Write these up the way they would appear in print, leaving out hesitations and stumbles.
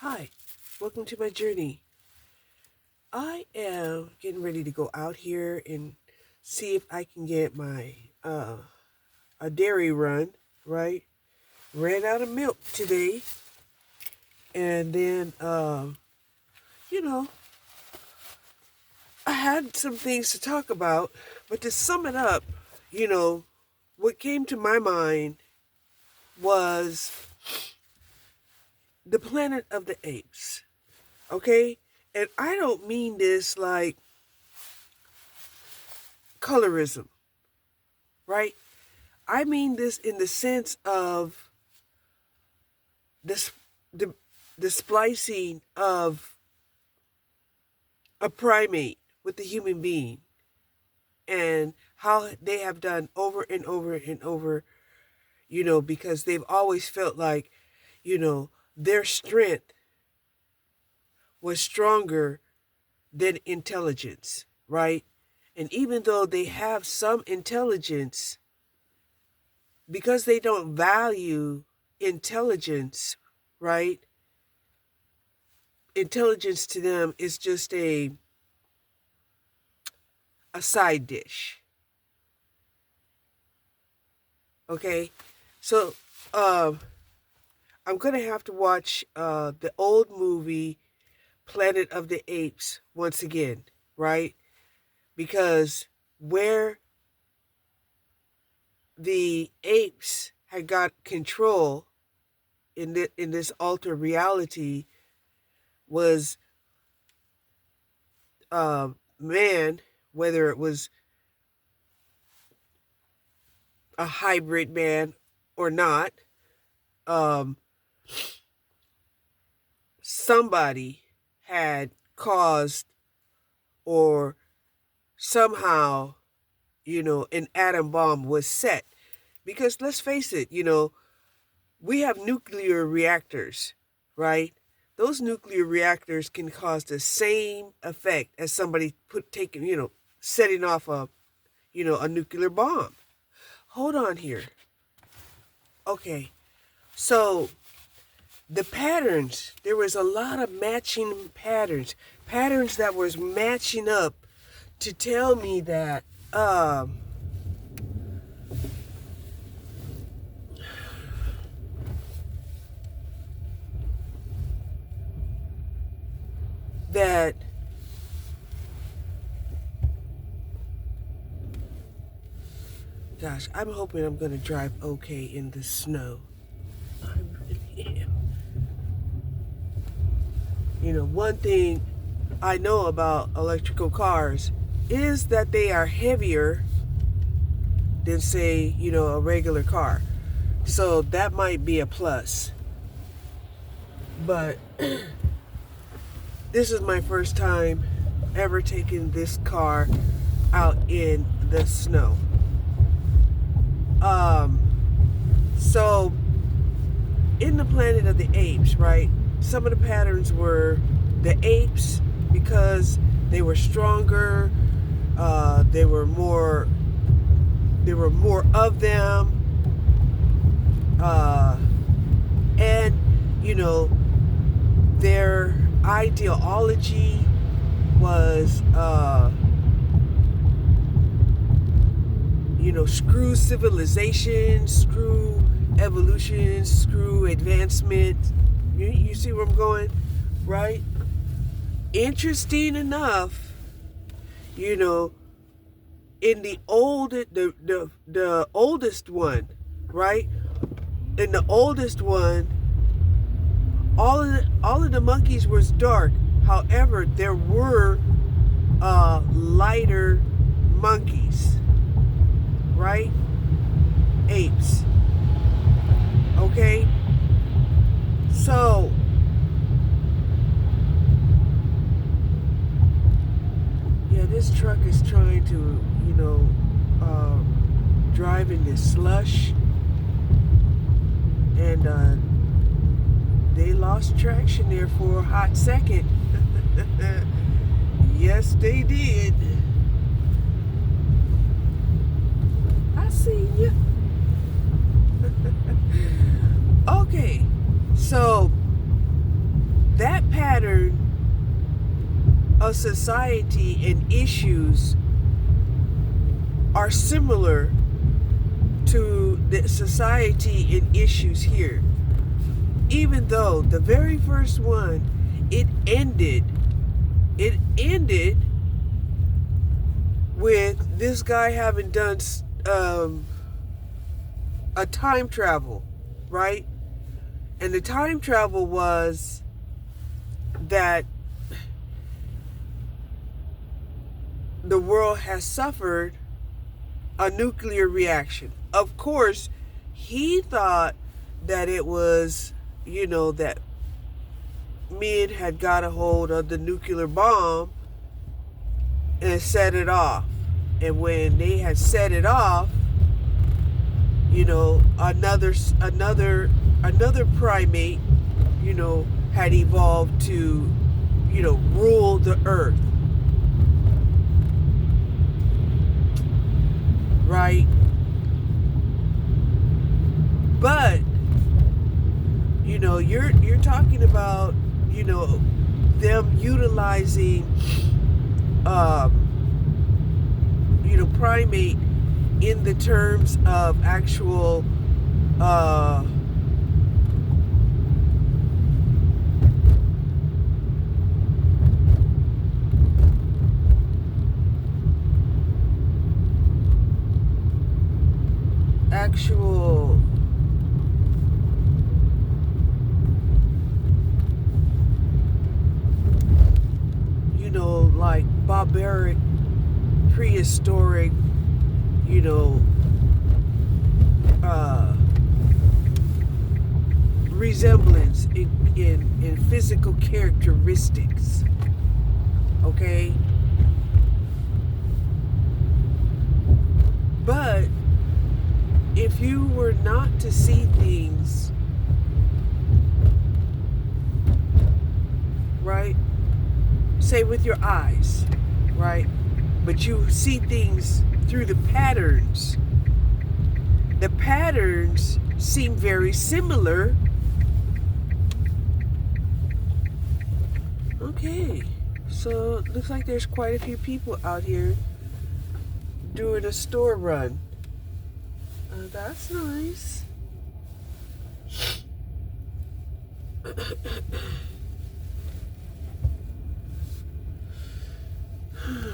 Hi, welcome to my journey. I am getting ready to go out here and see if I can get my a dairy run, right? Ran out of milk today, and then you know, I had some things to talk about, but to sum it up, you know, what came to my mind was the planet of the apes, okay? And I don't mean this like colorism, right? I mean this in the sense of this the the splicing of a primate with the human being and how they have done over and over and over, because they've always felt like, their strength was stronger than intelligence, right? And even though they have some intelligence, because they don't value intelligence, right? Intelligence to them is just a side dish. Okay? So I'm gonna have to watch the old movie Planet of the Apes once again, right? Because where the apes had got control in this altered reality was man, whether it was a hybrid man or not, um, somebody had caused or somehow, an atom bomb was set. Because let's face it, we have nuclear reactors, right? Those nuclear reactors can cause the same effect as somebody setting off a nuclear bomb. Hold on here. Okay. So the patterns, there was a lot of matching patterns that was matching up to tell me that that gosh, I'm hoping I'm going to drive okay in the snow. I really am. One thing I know about electrical cars is that they are heavier than, say, a regular car. So that might be a plus. But this is my first time ever taking this car out in the snow. So in the Planet of the Apes, right? Some of the patterns were the apes because they were stronger. There were more of them, and their ideology was screw civilization, screw evolution, screw advancement. You see where I'm going, right? Interesting enough, in the oldest one, right? In the oldest one, all of the monkeys was dark. However, there were lighter monkeys, right? Apes. Okay? So yeah, this truck is trying to, drive in this slush, and they lost traction there for a hot second. Yes, they did. I seen you. Okay, so a society and issues are similar to the society and issues here. Even though the very first one, it ended with this guy having done a time travel, right? And the time travel was that the world has suffered a nuclear reaction. Of course, he thought that it was, that men had got a hold of the nuclear bomb and set it off. And when they had set it off, another primate, had evolved to, rule the earth. Right? But, you're talking about, them utilizing, primate in the terms of actual, like barbaric, prehistoric, resemblance in physical characteristics. Okay? But if you were not to see things, right? Say with your eyes, right? But you see things through the patterns. The patterns seem very similar. Okay, so it looks like there's quite a few people out here doing a store run. That's nice.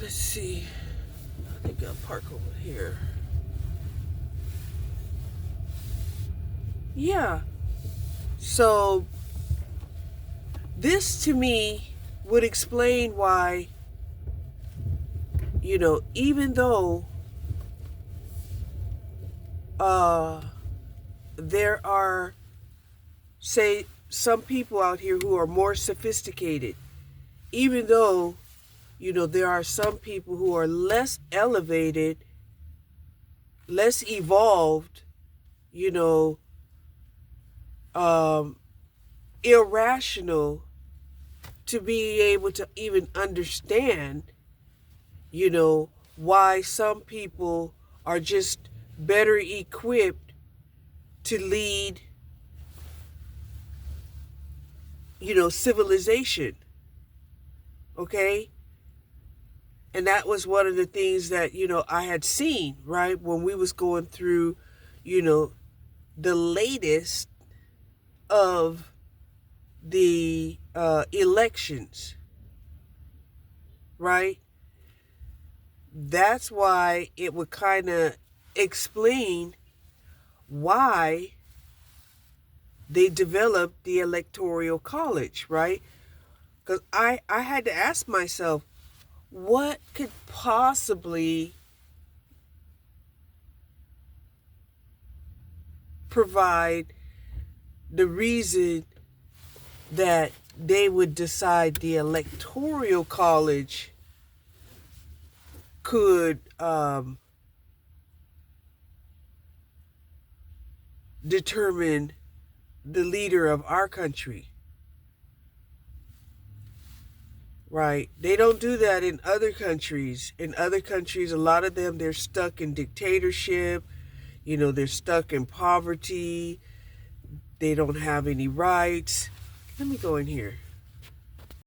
Let's see. I think I'll park over here. Yeah. So this to me would explain why, even though there are, say, some people out here who are more sophisticated, even though, there are some people who are less elevated, less evolved, irrational to be able to even understand, why some people are just better equipped to lead, civilization. Okay? And that was one of the things that, I had seen, right, when we was going through, the latest of the elections, right? That's why it would kind of explain why they developed the Electoral College, right? Because I had to ask myself, what could possibly provide the reason that they would decide the Electoral College could determine the leader of our country? Right. They don't do that in other countries. In other countries, a lot of them, they're stuck in dictatorship. They're stuck in poverty. They don't have any rights. Let me go in here.